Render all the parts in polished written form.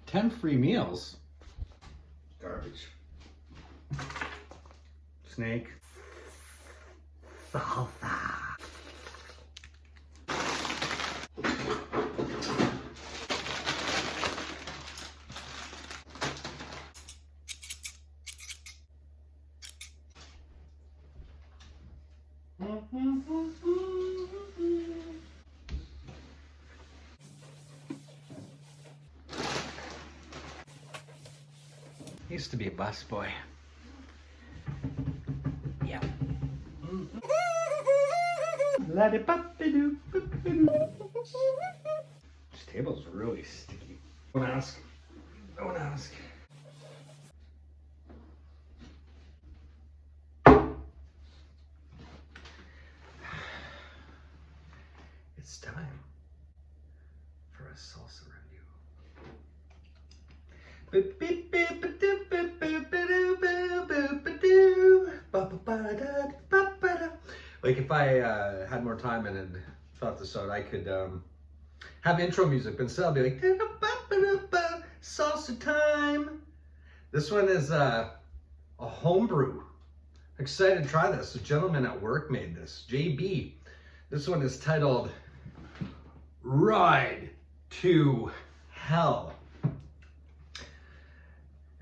10 free meals. Garbage. Snake. Salsa. Used to be a busboy. Yeah. This table's really sticky. Don't ask. Don't ask. It's time for a salsa review. Like if I had more time and had thought this out, I could have intro music, but instead I'll be like, salsa time. This one is a homebrew. Excited to try this. A gentleman at work made this, JB. This one is titled Ride to Hell.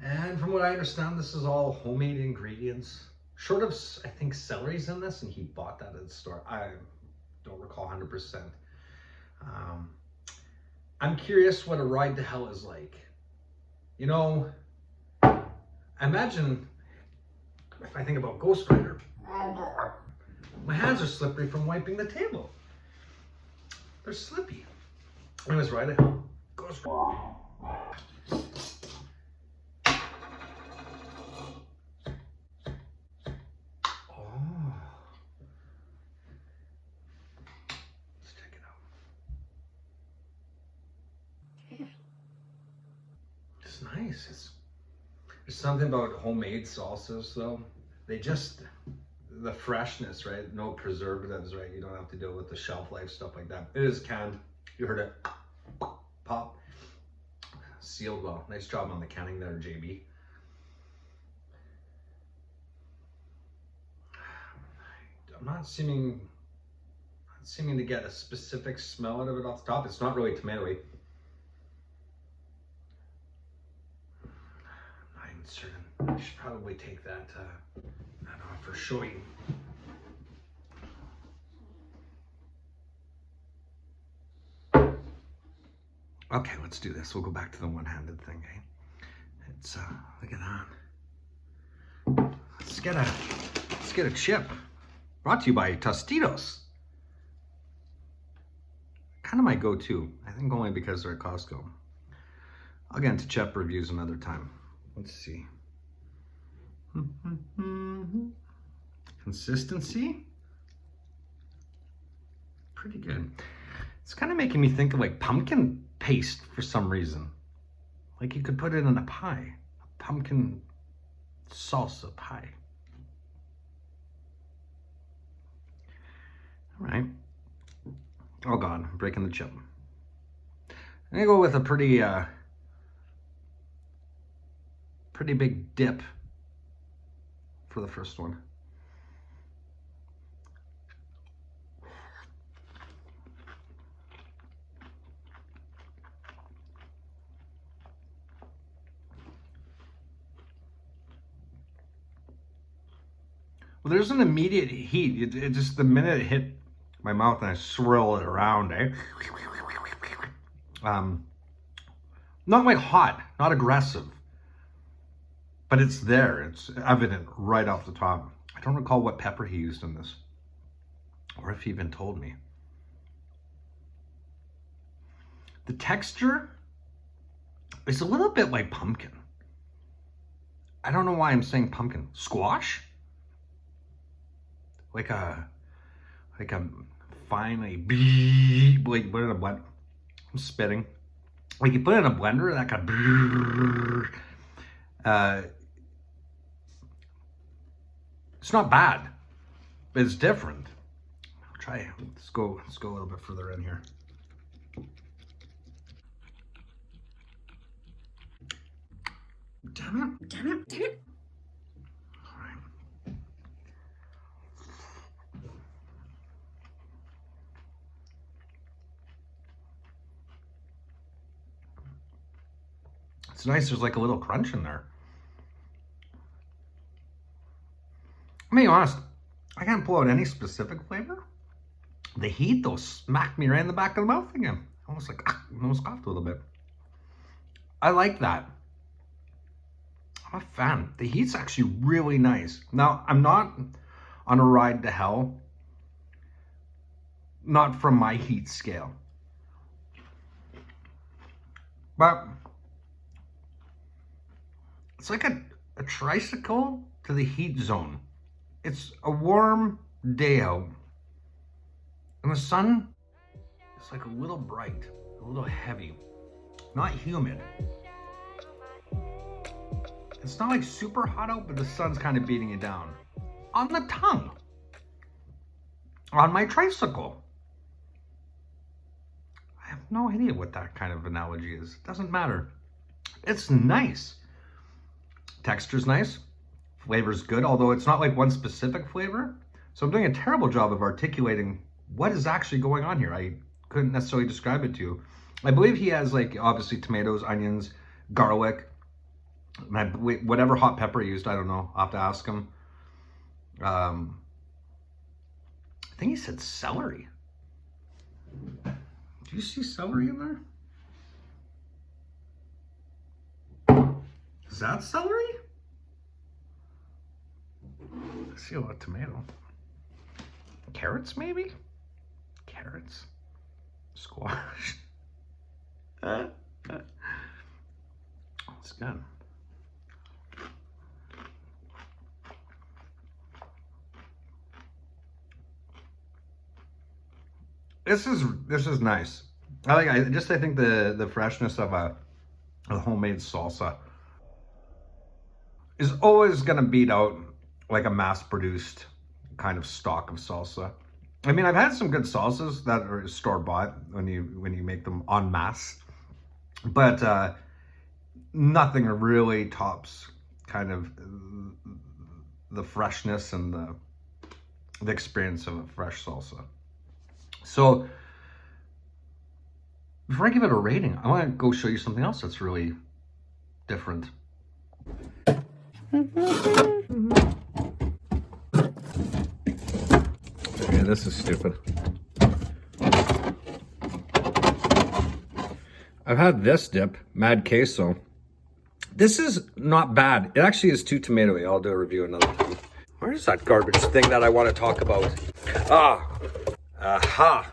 And from what I understand, this is all homemade ingredients. Short of, I think, celery's in this, and he bought that at the store. I don't recall 100%. I'm curious what a ride to hell is like. You know, I imagine, if I think about Ghost Rider, my hands are slippery from wiping the table. They're slippy. Anyways, ride to hell. Ghost Rider. It's nice. There's something about homemade salsas though. They just, the freshness, right? No preservatives, right? You don't have to deal with the shelf life, stuff like that. It is canned. You heard it pop. Sealed well. Nice job on the canning there, JB. I'm not seeming to get a specific smell out of it off the top. It's not really tomatoey. Certain. I should probably take that off for showing. Okay, let's do this. We'll go back to the one-handed thing, eh? It's look at that. Let's get a chip. Brought to you by Tostitos. Kind of my go-to. I think only because they're at Costco. I'll get into chip reviews another time. Let's see. Consistency? Pretty good. It's kind of making me think of like pumpkin paste for some reason. Like you could put it in a pie. A pumpkin salsa pie. All right. Oh God, I'm breaking the chip. I'm gonna go with a pretty big dip for the first one. Well, there's an immediate heat. It just, the minute it hit my mouth and I swirl it around, eh? Not like hot, not aggressive. But it's there, it's evident right off the top. I don't recall what pepper he used in this, or if he even told me. The texture is a little bit like pumpkin. I don't know why I'm saying pumpkin. Squash? Like a finely, like put it in a blender. I'm spitting. Like you put it in a blender, that kind of, it's not bad, but it's different. I'll try, let's go a little bit further in here. Damn it, damn it, damn it. All right. It's nice, there's like a little crunch in there. I'm being honest, I can't pull out any specific flavor. The heat though smacked me right in the back of the mouth again. Almost like, almost coughed a little bit. I like that. I'm a fan. The heat's actually really nice. Now, I'm not on a ride to hell. Not from my heat scale. But it's like a tricycle to the heat zone. It's a warm day out. And the sun is like a little bright, a little heavy, not humid. It's not like super hot out, but the sun's kind of beating it down. On the tongue. On my tricycle. I have no idea what that kind of analogy is. It doesn't matter. It's nice. Texture's nice. Flavor's good, although it's not like one specific flavor. So I'm doing a terrible job of articulating what is actually going on here. I couldn't necessarily describe it to you. I believe he has like obviously tomatoes, onions, garlic, whatever hot pepper he used, I don't know. I'll have to ask him. I think he said celery. Do you see celery in there? Is that celery? I see a lot of tomato. Carrots, maybe? Carrots. Squash. That's good. This is nice. I think the freshness of a homemade salsa is always gonna beat out like a mass-produced kind of stock of salsa. I mean, I've had some good salsas that are store-bought when you make them en masse, but nothing really tops kind of the freshness and the experience of a fresh salsa. So before I give it a rating, I want to go show you something else that's really different. Okay, this is stupid. I've had this dip, Mad Queso. This is not bad. It actually is too tomatoey. I'll do a review another time. Where's that garbage thing that I want to talk about? Aha!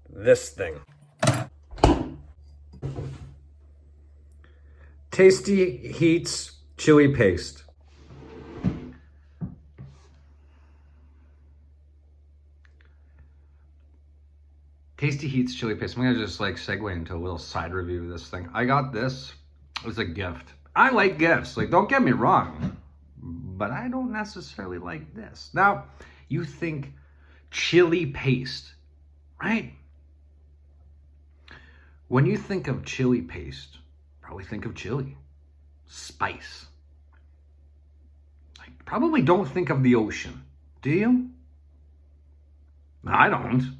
This thing. Tasty Heats chili paste. Tasty Heats chili paste. I'm gonna just like segue into a little side review of this thing. I got this as a gift. I like gifts, like don't get me wrong, but I don't necessarily like this. Now, you think chili paste, right? When you think of chili paste, probably think of chili, spice. Like, probably don't think of the ocean, do you? No, I don't.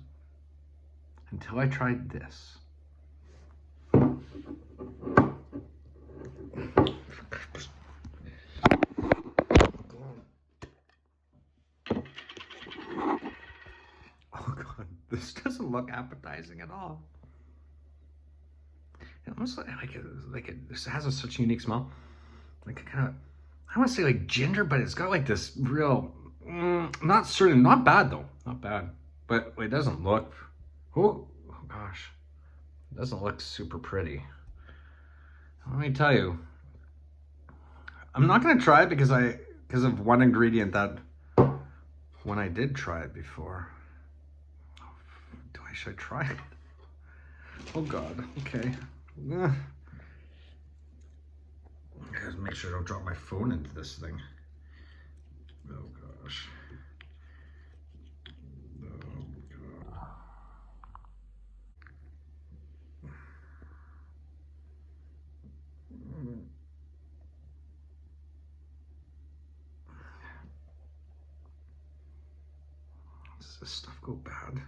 Until I tried this. Oh God, this doesn't look appetizing at all. It almost this has such a unique smell. Like a kind of, I want to say like ginger, but it's got like this real, not bad though, not bad. But it doesn't look, oh gosh, it doesn't look super pretty. Let me tell you, I'm not gonna try it because of one ingredient that when I did try it before. Should I try it? Oh God, okay. I gotta make sure I don't drop my phone into this thing. Oh gosh. Oh God. this stuff go bad?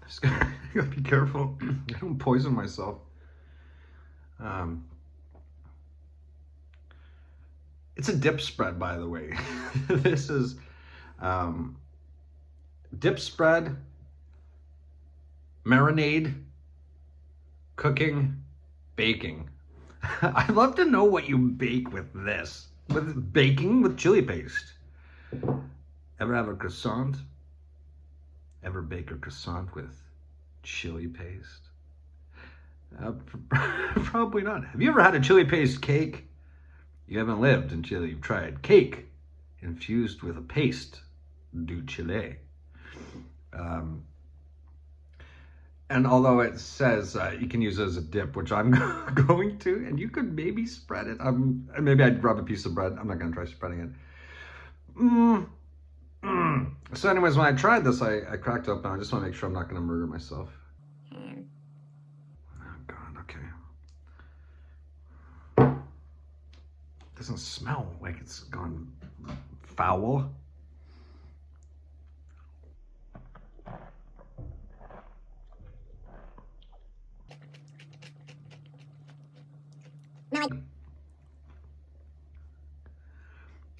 I just gotta be careful. I don't poison myself. It's a dip spread, by the way. This is dip spread, marinade, cooking, baking. I'd love to know what you bake with this. With baking with chili paste. Ever have a croissant? Ever bake a croissant with chili paste? Probably not. Have you ever had a chili paste cake? You haven't lived until you've tried cake infused with a paste du chile. And although it says you can use it as a dip, which I'm going to, and you could maybe spread it. Maybe I'd rub a piece of bread. I'm not going to try spreading it. So anyways, when I tried this, I cracked open. I just want to make sure I'm not going to murder myself. Oh God, okay. Doesn't smell like it's gone foul.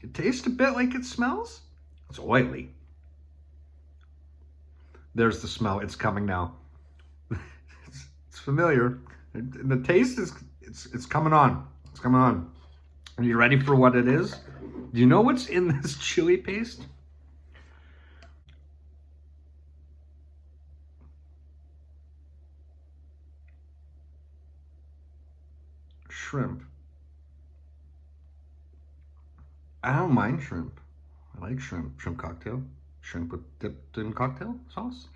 It tastes a bit like it smells. It's oily. There's the smell. It's coming now. It's familiar. And the taste is it's coming on. It's coming on. Are you ready for what it is? Do you know what's in this chili paste? Shrimp. I don't mind shrimp. I like shrimp. Shrimp cocktail. Shrimp with dipped in cocktail sauce.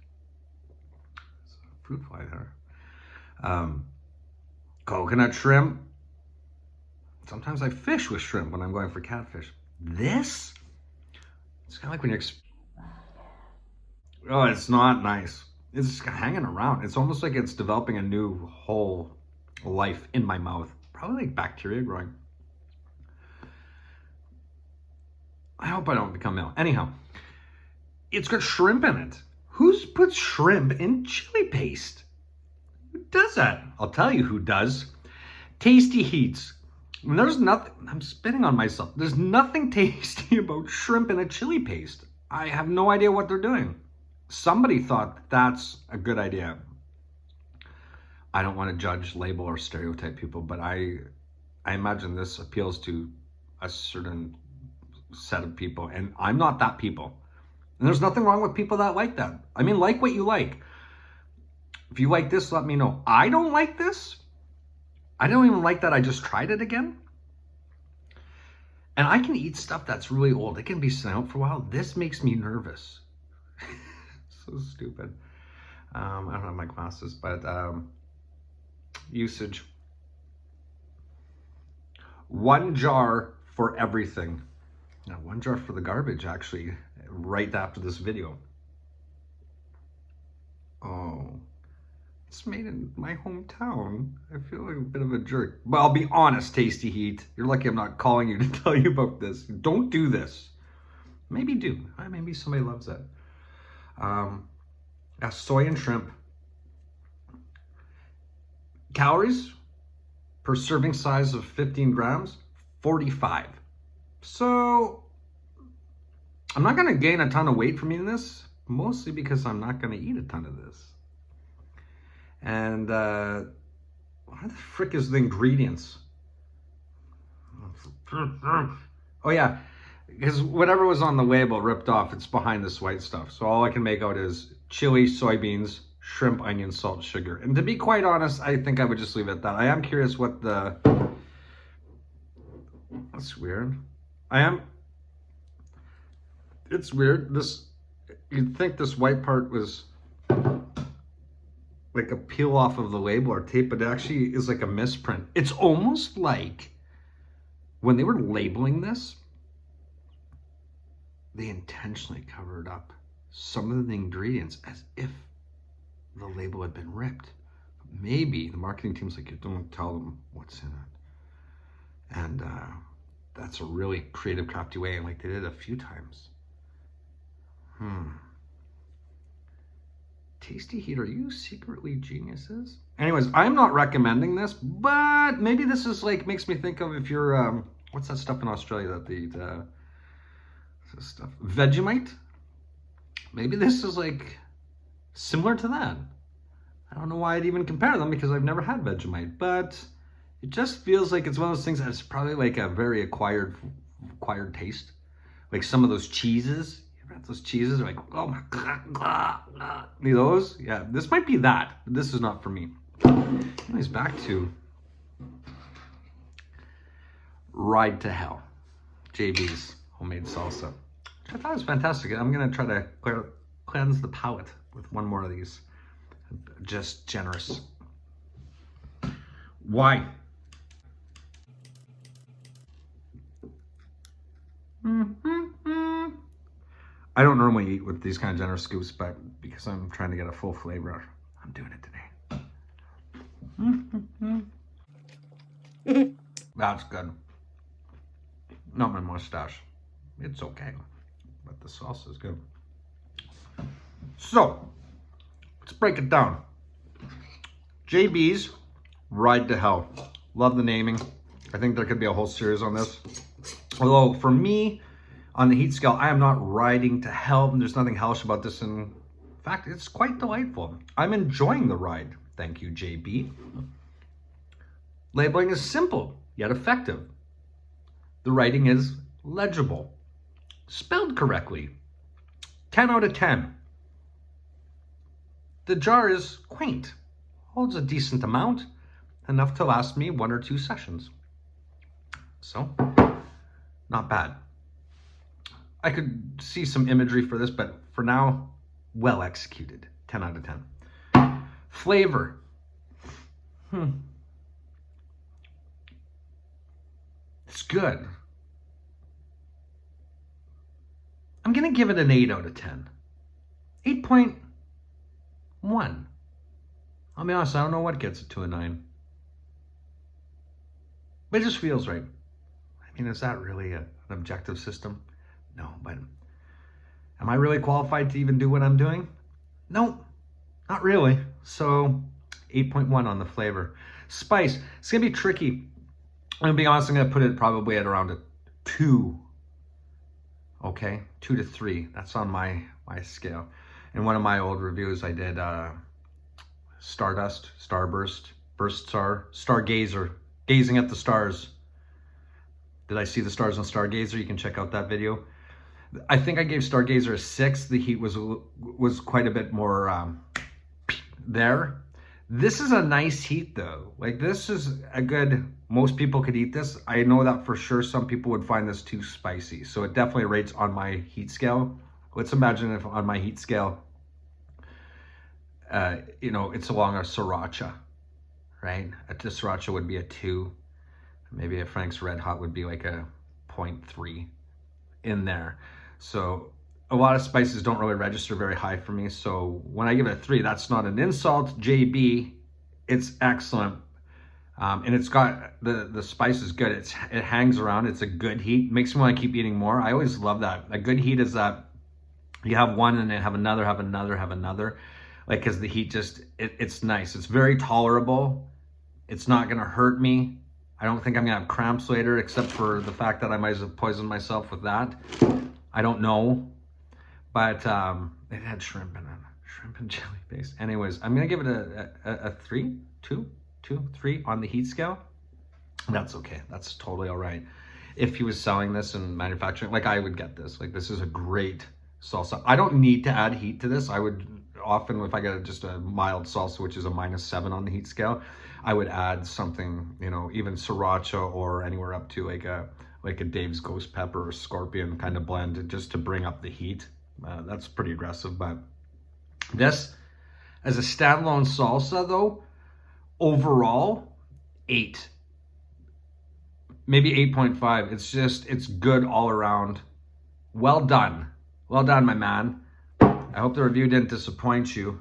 It's a fruit fly there. Coconut shrimp. Sometimes I fish with shrimp when I'm going for catfish. This? It's kind of like when you're... Oh, it's not nice. It's just hanging around. It's almost like it's developing a new whole life in my mouth. Probably like bacteria growing. I hope I don't become ill. Anyhow, it's got shrimp in it. Who puts shrimp in chili paste? Who does that? I'll tell you who does. Tasty Heats. There's nothing, I'm spitting on myself. There's nothing tasty about shrimp in a chili paste. I have no idea what they're doing. Somebody thought that's a good idea. I don't want to judge, label, or stereotype people, but I imagine this appeals to a certain set of people, and I'm not that people. And there's nothing wrong with people that like that. I mean, like what you like. If you like this, let me know. I don't like this. I don't even like that I just tried it again. And I can eat stuff that's really old. It can be sitting out for a while. This makes me nervous. So stupid. I don't have my glasses, but usage. 1 jar for everything. Now, 1 jar for the garbage, actually, right after this video. Oh, it's made in my hometown. I feel like a bit of a jerk. But I'll be honest, Tasty Heat. You're lucky I'm not calling you to tell you about this. Don't do this. Maybe do. Maybe somebody loves that. Soy and shrimp. Calories per serving size of 15 grams, 45. So I'm not going to gain a ton of weight from eating this, mostly because I'm not going to eat a ton of this. And what the frick is the ingredients? Oh yeah, because whatever was on the label ripped off, it's behind this white stuff. So all I can make out is chili, soybeans, shrimp, onion, salt, sugar. And to be quite honest, I think I would just leave it at that. I am curious what the... That's weird. It's weird. You'd think this white part was like a peel off of the label or tape, but it actually is like a misprint. It's almost like when they were labeling this, they intentionally covered up some of the ingredients as if the label had been ripped. Maybe the marketing team's like, you don't tell them what's in it. And that's a really creative, crafty way, and like they did a few times. Tasty Heat, are you secretly geniuses? Anyways, I'm not recommending this, but maybe this is like, makes me think of if you're, what's that stuff in Australia that they eat? This stuff, Vegemite? Maybe this is like similar to that. I don't know why I'd even compare them because I've never had Vegemite, but it just feels like it's one of those things that's probably like a very acquired taste. Like some of those cheeses. You ever had those cheeses? They're like, oh my God. Those? Yeah, this might be that, but this is not for me. Anyways, back to Ride to Hell. JB's homemade salsa. Which I thought was fantastic. I'm gonna try to cleanse the palate with one more of these. Just generous. Why? I don't normally eat with these kind of generous scoops, but because I'm trying to get a full flavor, I'm doing it today. That's good. Not my mustache. It's okay, but the salsa is good. So, let's break it down. JB's Ride to Hell. Love the naming. I think there could be a whole series on this. Although for me, on the heat scale, I am not riding to hell. There's nothing hellish about this. In fact, it's quite delightful. I'm enjoying the ride. Thank you, JB. Labeling is simple, yet effective. The writing is legible. Spelled correctly. 10 out of 10. The jar is quaint. Holds a decent amount. Enough to last me 1 or 2 sessions. So, not bad. I could see some imagery for this, but for now, well executed. 10 out of 10. Flavor. It's good. I'm going to give it an 8 out of 10. 8.1. I'll be honest, I don't know what gets it to a 9. But it just feels right. I mean, is that really an objective system? No, but am I really qualified to even do what I'm doing? No, not really. So 8.1 on the flavor. Spice, it's gonna be tricky. I'm gonna be honest, I'm gonna put it probably at around a 2. Okay, 2 to 3. That's on my scale. In one of my old reviews, I did Stardust, Starburst, Burst Star, Stargazer, gazing at the stars. Did I see the stars on Stargazer? You can check out that video. I think I gave Stargazer a 6. The heat was quite a bit more there. This is a nice heat though. Like this is a good, most people could eat this. I know that for sure some people would find this too spicy. So it definitely rates on my heat scale. Let's imagine if on my heat scale, you know, it's along a sriracha, right? A sriracha would be a 2. Maybe a Frank's Red Hot would be like a 0.3 in there. So a lot of spices don't really register very high for me. So when I give it a 3, that's not an insult. JB, it's excellent. And it's got, the spice is good. It hangs around. It's a good heat. Makes me want to keep eating more. I always love that. A good heat is that you have one and then have another, have another, have another. Like, cause the heat just, it's nice. It's very tolerable. It's not going to hurt me. I don't think I'm gonna have cramps later, except for the fact that I might have poisoned myself with that. I don't know, but it had shrimp in it, shrimp and jelly base. Anyways, I'm gonna give it a 3, 2, 3 on the heat scale. That's okay. That's totally all right. If he was selling this and manufacturing, like I would get this. Like this is a great salsa. I don't need to add heat to this. I would often, if I get just a mild salsa, which is a -7 on the heat scale, I would add something, you know, even sriracha or anywhere up to like a Dave's Ghost Pepper or Scorpion kind of blend, just to bring up the heat. That's pretty aggressive, but this as a standalone salsa though, overall 8, maybe 8.5. It's good all around. Well done, my man. I hope the review didn't disappoint you.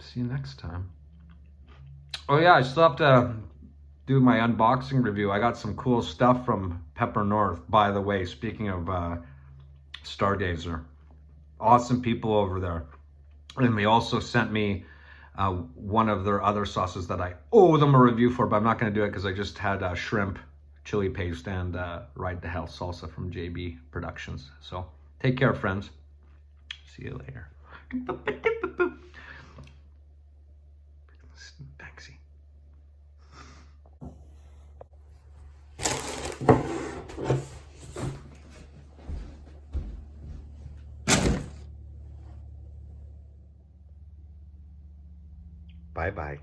See you next time. Oh yeah, I still have to do my unboxing review. I got some cool stuff from Pepper North, by the way. Speaking of Stargazer. Awesome people over there. And they also sent me one of their other sauces that I owe them a review for, but I'm not going to do it because I just had ShrUMP chili paste and Ride to Hell salsa from JB Productions. So take care, friends. See you later. Thanksy. Bye-bye.